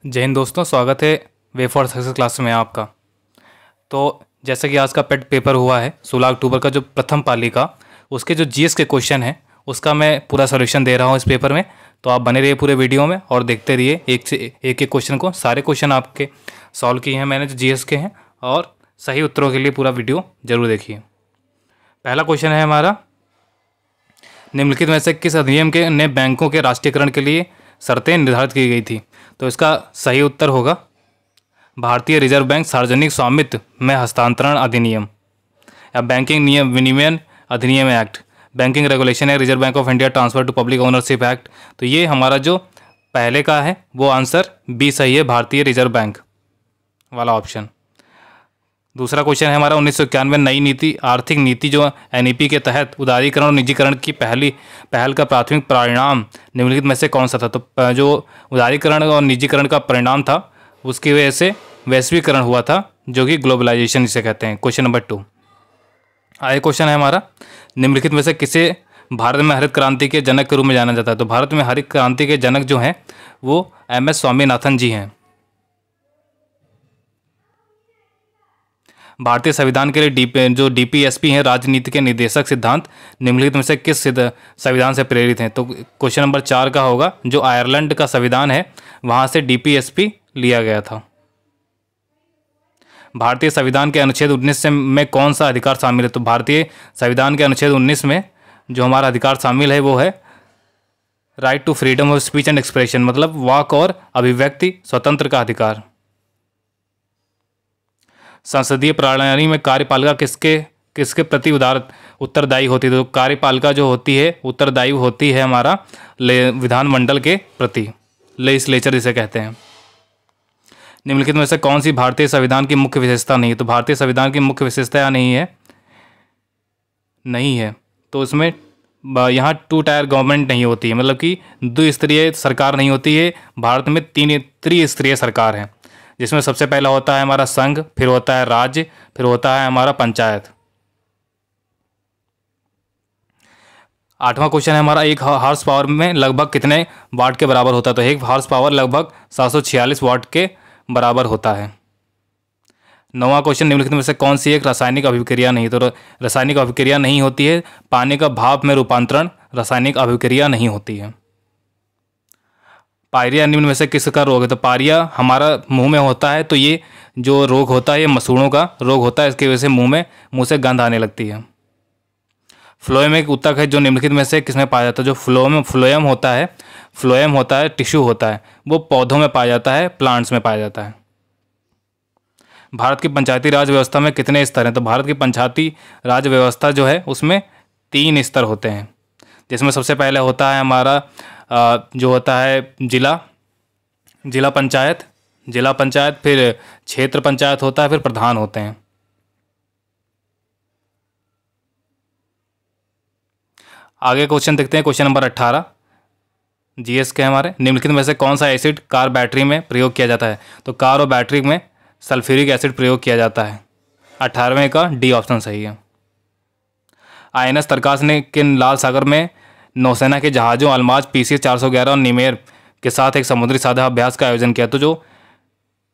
जय हिंद दोस्तों, स्वागत है वे फॉर सक्सेस क्लास में आपका। तो जैसे कि आज का पेट पेपर हुआ है 16 अक्टूबर का, जो प्रथम पाली का, उसके जो जीएस के क्वेश्चन हैं उसका मैं पूरा सॉल्यूशन दे रहा हूँ इस पेपर में। तो आप बने रहिए पूरे वीडियो में और देखते रहिए एक से एक क्वेश्चन को। सारे क्वेश्चन आपके सॉल्व किए हैं मैंने जो जीएस के हैं, और सही उत्तरों के लिए पूरा वीडियो जरूर देखिए। पहला क्वेश्चन है हमारा, निम्नलिखित में से किस अधिनियम के ने बैंकों के राष्ट्रीयकरण के लिए शर्तें निर्धारित की गई थी? तो इसका सही उत्तर होगा भारतीय रिजर्व बैंक सार्वजनिक स्वामित्व में हस्तांतरण अधिनियम या बैंकिंग नियम विनियमन अधिनियम एक्ट, बैंकिंग रेगुलेशन है, reserve bank of India transfer to public ownership act. तो ये हमारा जो पहले का है वो आंसर बी सही है, भारतीय रिजर्व बैंक वाला ऑप्शन। दूसरा क्वेश्चन है हमारा, 1991 नई नीति आर्थिक नीति जो एनईपी के तहत उदारीकरण और निजीकरण की पहल का प्राथमिक परिणाम निम्नलिखित में से कौन सा था? तो जो उदारीकरण और निजीकरण का परिणाम था उसकी वजह से वैश्वीकरण हुआ था, जो कि ग्लोबलाइजेशन जिसे कहते हैं। क्वेश्चन नंबर 2 आगे क्वेश्चन है हमारा, निम्नलिखित में से किसे भारत में हरित क्रांति के जनक के रूप में जाना जाता है? तो भारत में हरित क्रांति के जनक जो हैं वो एम.एस. स्वामीनाथन जी हैं। भारतीय संविधान के लिए जो डीपीएसपी हैं, राजनीति के निर्देशक सिद्धांत, निम्नलिखित में से किस संविधान से प्रेरित हैं? तो क्वेश्चन नंबर 4 का होगा, जो आयरलैंड का संविधान है वहां से डीपीएसपी लिया गया था। भारतीय संविधान के अनुच्छेद 19 में कौन सा अधिकार शामिल है? तो भारतीय संविधान के अनुच्छेद 19 में जो हमारा अधिकार शामिल है वो है right to freedom of speech and expression, मतलब वाक और अभिव्यक्ति स्वतंत्र का अधिकार। संसदीय प्रणाली में कार्यपालिका किसके प्रति उत्तरदायी होती है? तो कार्यपालिका जो होती है उत्तरदायी होती है हमारा विधानमंडल के प्रति, लेजिस्लेचर जिसे कहते हैं। निम्नलिखित में से कौन सी भारतीय संविधान की मुख्य विशेषता नहीं है? तो भारतीय संविधान की मुख्य विशेषता नहीं है। तो इसमें यहाँ 2 टायर गवर्नमेंट नहीं होती है, मतलब कि द्विस्तरीय सरकार नहीं होती है। भारत में 3 त्रिस्तरीय सरकार है, जिसमें सबसे पहला होता है हमारा संघ, फिर होता है राज्य, फिर होता है हमारा पंचायत। 8वां क्वेश्चन है हमारा, एक हॉर्स पावर में लगभग कितने वाट के बराबर होता है? तो एक हॉर्स पावर लगभग 746 वाट के बराबर होता है। 9वां क्वेश्चन, निम्नलिखित में से कौन सी एक रासायनिक अभिक्रिया नहीं? तो रासायनिक अभिक्रिया नहीं होती है, पानी का भाप में रूपांतरण रासायनिक अभिक्रिया नहीं होती है। पायरिया निम्न में से किसका रोग है? तो पायरिया हमारा मुंह में होता है, तो ये जो रोग होता है ये मसूड़ों का रोग होता है, इसकी वजह से मुंह से गंध आने लगती है। फ्लोएम एक ऊतक है जो निम्नलिखित में से किसमें पाया जाता है? जो फ्लोएम होता है टिश्यू होता है, वो पौधों में पाया जाता है, प्लांट्स में पाया जाता है। भारत की पंचायती राज व्यवस्था में कितने स्तर हैं? तो भारत की पंचायती राज व्यवस्था जो है उसमें 3 स्तर होते हैं, जिसमें सबसे पहले होता है हमारा जो होता है जिला पंचायत, फिर क्षेत्र पंचायत होता है, फिर प्रधान होते हैं। आगे क्वेश्चन देखते हैं, क्वेश्चन नंबर 18 जीएस के हमारे, निम्नलिखित में से कौन सा एसिड कार बैटरी में प्रयोग किया जाता है? तो कार और बैटरी में सल्फ्यूरिक एसिड प्रयोग किया जाता है। 18वें का डी ऑप्शन सही है। आईएनएस तरकास ने किन लाल सागर में नौसेना के जहाज़ों अलमाज पीसी 411 और निमेर के साथ एक समुद्री साझा अभ्यास का आयोजन किया? तो जो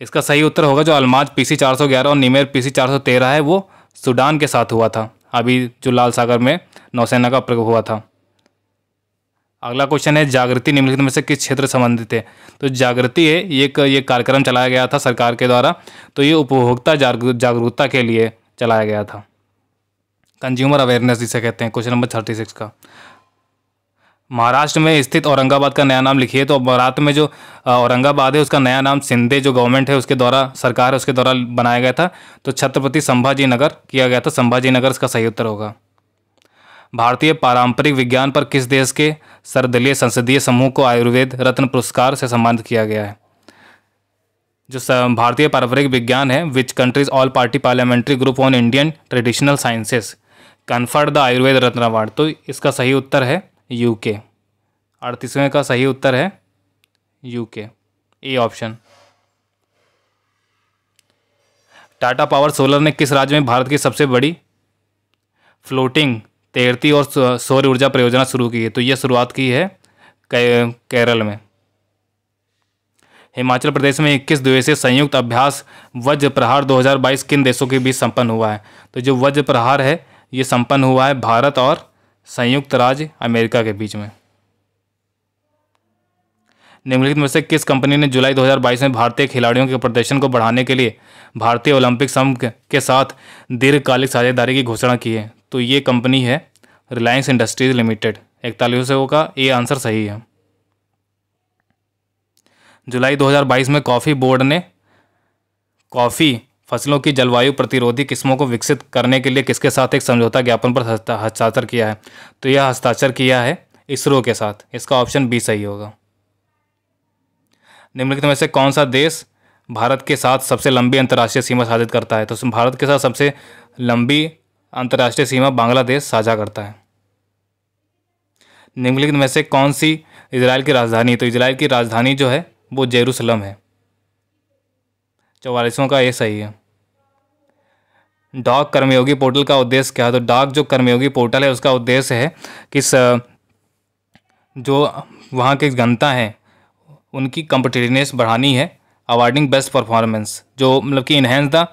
इसका सही उत्तर होगा, जो अलमाज पीसी 411 और निमेर पीसी 413 है वो सूडान के साथ हुआ था, अभी जो लाल सागर में नौसेना का प्रयोग हुआ था। अगला क्वेश्चन है, जागृति निम्नलिखित में से किस क्षेत्र संबंधित है? तो जागृति है ये कार्यक्रम चलाया गया था सरकार के द्वारा, तो ये उपभोक्ता जागरूकता के लिए चलाया गया था, कंज्यूमर अवेयरनेस जिसे कहते हैं। क्वेश्चन नंबर 36 का, महाराष्ट्र में स्थित औरंगाबाद का नया नाम लिखिए। तो महाराष्ट्र में जो औरंगाबाद है उसका नया नाम शिंदे जो गवर्नमेंट है उसके द्वारा, सरकार है उसके द्वारा बनाया गया था, तो छत्रपति संभाजी नगर किया गया था, संभाजी नगर इसका सही उत्तर होगा। भारतीय पारंपरिक विज्ञान पर किस देश के सर्वदलीय संसदीय समूह को आयुर्वेद रत्न पुरस्कार से सम्मानित किया गया है? जो भारतीय पारंपरिक विज्ञान है, which countries all party parliamentary group on Indian traditional sciences conferred the Ayurveda Ratna award? तो इसका सही उत्तर है यूके। 38वें का सही उत्तर है UK, A option. Tata power solar ने किस राज्य में भारत की सबसे बड़ी फ्लोटिंग तैरती और सौर ऊर्जा परियोजना शुरू की है? तो यह शुरुआत की है केरल में। हिमाचल प्रदेश में 21 दिवसीय संयुक्त अभ्यास वज्र प्रहार 2022 किन देशों के बीच संपन्न हुआ है? तो जो वज्र प्रहार है ये संपन्न हुआ है भारत और संयुक्त राज्य अमेरिका के बीच में। निम्नलिखित में से किस कंपनी ने जुलाई 2022 में भारतीय खिलाड़ियों के प्रदर्शन को बढ़ाने के लिए भारतीय ओलंपिक संघ के साथ दीर्घकालिक साझेदारी की घोषणा की है? तो ये कंपनी है रिलायंस इंडस्ट्रीज लिमिटेड। 41 का ये आंसर सही है। जुलाई 2022 में कॉफ़ी बोर्ड ने कॉफ़ी फसलों की जलवायु प्रतिरोधी किस्मों को विकसित करने के लिए किसके साथ एक समझौता ज्ञापन पर हस्ताक्षर किया है? तो यह हस्ताक्षर किया है इसरो के साथ। इसका ऑप्शन बी सही होगा। निम्नलिखित में से कौन सा देश भारत के साथ सबसे लंबी अंतर्राष्ट्रीय सीमा साझा करता है? तो भारत के साथ सबसे लंबी अंतर्राष्ट्रीय सीमा बांग्लादेश साझा करता है। निम्नलिखित में से कौन सी इजराइल की राजधानी? तो इजराइल की राजधानी जो है वो जेरूसलम है। 44वां का ये सही है। डाक कर्मयोगी पोर्टल का उद्देश्य क्या है? तो डाक जो कर्मयोगी पोर्टल है उसका उद्देश्य है कि जो वहाँ की जनता है उनकी कॉम्पिटिटिवनेस बढ़ानी है, अवार्डिंग बेस्ट परफॉर्मेंस, जो मतलब कि enhance the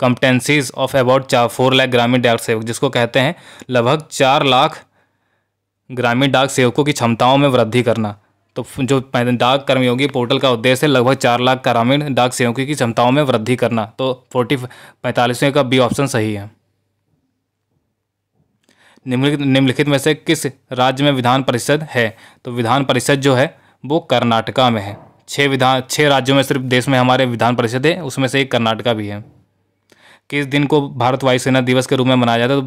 competencies of about 4 lakh ग्रामीण डाक सेवक, जिसको कहते हैं लगभग 4 लाख ग्रामीण डाक सेवकों की क्षमताओं में वृद्धि करना। तो जो डाक कर्मयोगी पोर्टल का उद्देश्य है लगभग 4 लाख ग्रामीण डाक सेवकों की क्षमताओं में वृद्धि करना। तो 45वें का बी ऑप्शन सही है। निम्नलिखित में से किस राज्य में विधान परिषद है? तो विधान परिषद जो है वो कर्नाटका में है। 6 राज्यों में सिर्फ देश में हमारे विधान परिषद है, उसमें से एक कर्नाटका भी है। किस दिन को भारत वायुसेना दिवस के रूप में मनाया जाता है? तो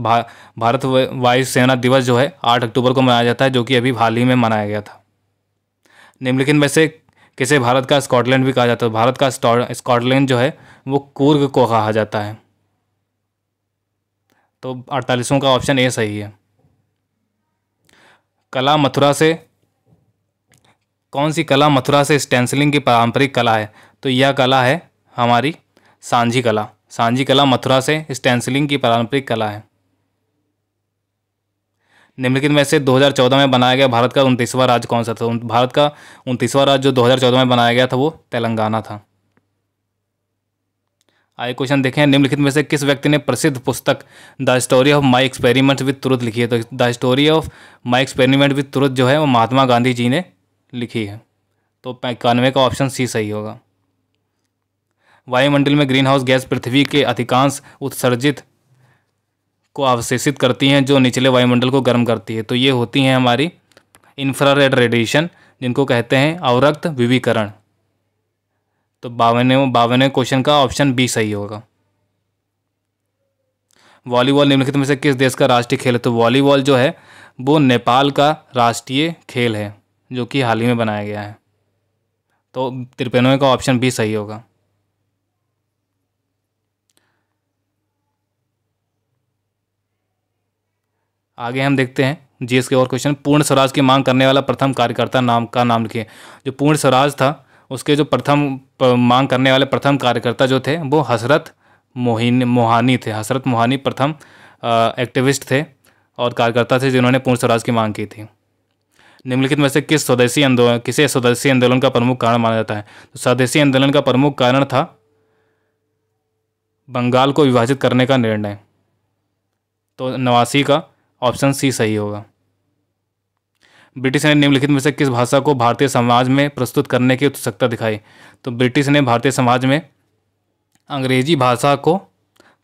भारत वायुसेना दिवस जो है 8 अक्टूबर को मनाया जाता है, जो कि अभी हाल ही में मनाया गया था। निम्नलिखित में से किसे भारत का स्कॉटलैंड भी कहा जाता है? भारत का स्कॉटलैंड जो है वो कूर्ग को कहा जाता है। तो 48वां का ऑप्शन ए सही है। कौन सी कला मथुरा से स्टेंसिलिंग की पारंपरिक कला है? तो यह कला है हमारी सांझी कला। सांझी कला मथुरा से स्टेंसिलिंग की पारंपरिक कला है। निम्नलिखित में से 2014 में बनाया गया भारत का 29वां राज्य कौन सा था? भारत का 29वां राज्य जो 2014 में बनाया गया था वो तेलंगाना था। आगे क्वेश्चन देखें। निम्नलिखित में से किस व्यक्ति ने प्रसिद्ध पुस्तक the story of my experiment with truth लिखी है? तो the story of my experiment with truth जो है वो महात्मा गांधी जी ने लिखी है। तो 91 का ऑप्शन सी सही होगा। वायुमंडल में ग्रीन हाउस गैस पृथ्वी के अधिकांश उत्सर्जित को अवशेषित करती हैं जो निचले वायुमंडल को गर्म करती है। तो ये होती हैं हमारी इंफ्रारेड रेडिएशन, जिनको कहते हैं अवरक्त विकिरण। तो 52वें क्वेश्चन का ऑप्शन बी सही होगा। वॉलीबॉल निम्नलिखित में से किस देश का राष्ट्रीय खेल है? तो वॉलीबॉल जो है वो नेपाल का राष्ट्रीय खेल है, जो कि हाल ही में बनाया गया है। तो 53वें का ऑप्शन बी सही होगा। आगे हम देखते हैं जीएस के और क्वेश्चन। पूर्ण स्वराज की मांग करने वाला प्रथम कार्यकर्ता नाम लिखिए। जो पूर्ण स्वराज था उसके जो मांग करने वाले प्रथम कार्यकर्ता जो थे वो हसरत मोहानी थे। हसरत मोहानी प्रथम एक्टिविस्ट थे और कार्यकर्ता थे जिन्होंने पूर्ण स्वराज की मांग की थी। निम्नलिखित में से किसे स्वदेशी आंदोलन का प्रमुख कारण माना जाता है? तो स्वदेशी आंदोलन का प्रमुख कारण था बंगाल को विभाजित करने का निर्णय। तो 89 का ऑप्शन सी सही होगा। ब्रिटिश ने निम्नलिखित में से किस भाषा को भारतीय समाज में प्रस्तुत करने की उत्सुकता दिखाई? तो ब्रिटिश ने भारतीय समाज में अंग्रेजी भाषा को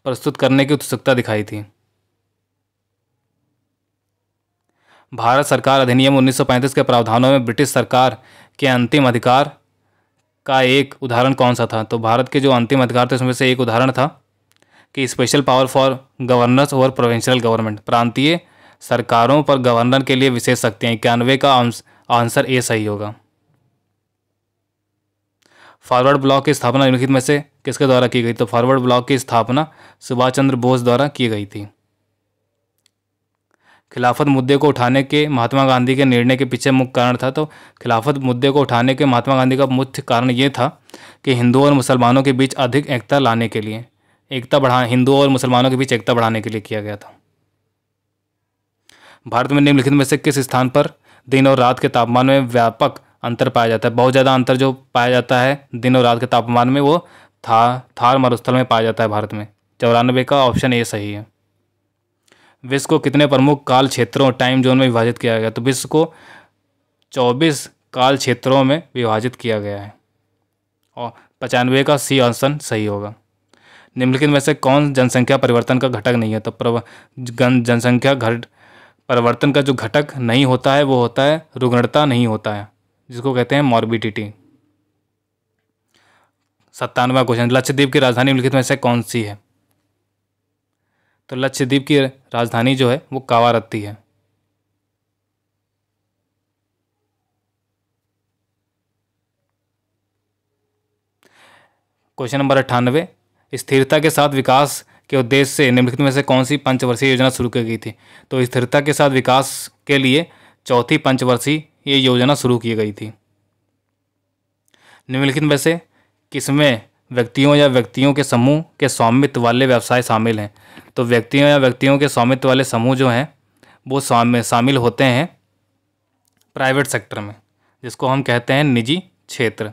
प्रस्तुत करने की उत्सुकता दिखाई थी। भारत सरकार अधिनियम 1935 के प्रावधानों में ब्रिटिश सरकार के अंतिम अधिकार का एक उदाहरण कौन सा था? तो भारत के जो अंतिम अधिकार थे उसमें से एक उदाहरण था कि special power for governors over provincial government, प्रांतीय सरकारों पर गवर्नर के लिए विशेष शक्तियाँ। 91 का आंसर ए सही होगा। फॉरवर्ड ब्लॉक की स्थापना निम्नलिखित में से किसके द्वारा की गई? तो फॉरवर्ड ब्लॉक की स्थापना सुभाष चंद्र बोस द्वारा की गई थी। खिलाफत मुद्दे को उठाने के महात्मा गांधी के निर्णय के पीछे मुख्य कारण था? तो खिलाफत मुद्दे को उठाने के महात्मा गांधी का मुख्य कारण ये था कि हिंदुओं और मुसलमानों के बीच अधिक एकता लाने के लिए, हिंदुओं और मुसलमानों के बीच एकता बढ़ाने के लिए किया गया था। भारत में निम्नलिखित में से किस स्थान पर दिन और रात के तापमान में व्यापक अंतर पाया जाता है। बहुत ज़्यादा अंतर जो पाया जाता है दिन और रात के तापमान में, वो थार मरुस्थल में पाया जाता है भारत में। 94 का ऑप्शन ए सही है। विश्व को कितने प्रमुख काल क्षेत्रों टाइम जोन में विभाजित किया गया? तो विश्व को 24 काल क्षेत्रों में विभाजित किया गया है और 95 का सी ऑप्शन सही होगा। निम्नलिखित में से कौन जनसंख्या परिवर्तन का घटक नहीं है? तो जनसंख्या परिवर्तन का जो घटक नहीं होता है वो होता है रुग्णता नहीं होता है, जिसको कहते हैं मॉर्बिडिटी। 97वां क्वेश्चन, लक्षद्वीप की राजधानी निम्नलिखित में से कौन सी है? तो लक्षद्वीप की राजधानी जो है वो कावारत्ती है। क्वेश्चन नंबर 98, स्थिरता के साथ विकास के उद्देश्य से निम्नलिखित में से कौन सी पंचवर्षीय योजना शुरू की गई थी? तो स्थिरता के साथ विकास के लिए चौथी पंचवर्षीय ये योजना शुरू की गई थी। निम्नलिखित में से किसमें व्यक्तियों या व्यक्तियों के समूह के स्वामित्व वाले व्यवसाय शामिल हैं? तो व्यक्तियों या व्यक्तियों के स्वामित्व वाले समूह जो हैं वो शामिल होते हैं प्राइवेट सेक्टर में, जिसको हम कहते हैं निजी क्षेत्र।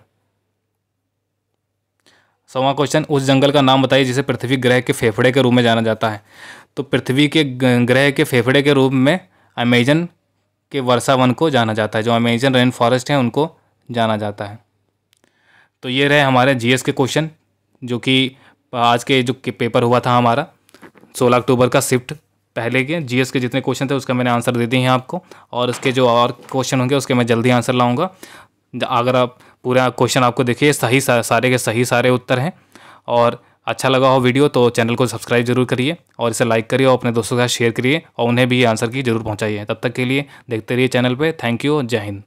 100वां क्वेश्चन, उस जंगल का नाम बताइए जिसे पृथ्वी ग्रह के फेफड़े के रूप में जाना जाता है। तो पृथ्वी के ग्रह के फेफड़े के रूप में अमेजन के वर्षा वन को जाना जाता है, जो अमेजन रेन फॉरेस्ट है उनको जाना जाता है। तो ये रहे हमारे जीएस के क्वेश्चन, जो कि आज के जो पेपर हुआ था हमारा 16 अक्टूबर का शिफ्ट पहले के जीएस के जितने क्वेश्चन थे उसका मैंने आंसर दे दिए हैं आपको, और इसके जो और क्वेश्चन होंगे उसके मैं जल्दी आंसर लाऊंगा। अगर आप पूरा क्वेश्चन आपको देखिए सही सारे के सही सारे उत्तर हैं और अच्छा लगा हो वीडियो तो चैनल को सब्सक्राइब जरूर करिए और इसे लाइक करिए और अपने दोस्तों के साथ शेयर करिए और उन्हें भी आंसर की जरूर पहुंचाइए। तब तक के लिए देखते रहिए चैनल पे। Thank you. जय हिंद।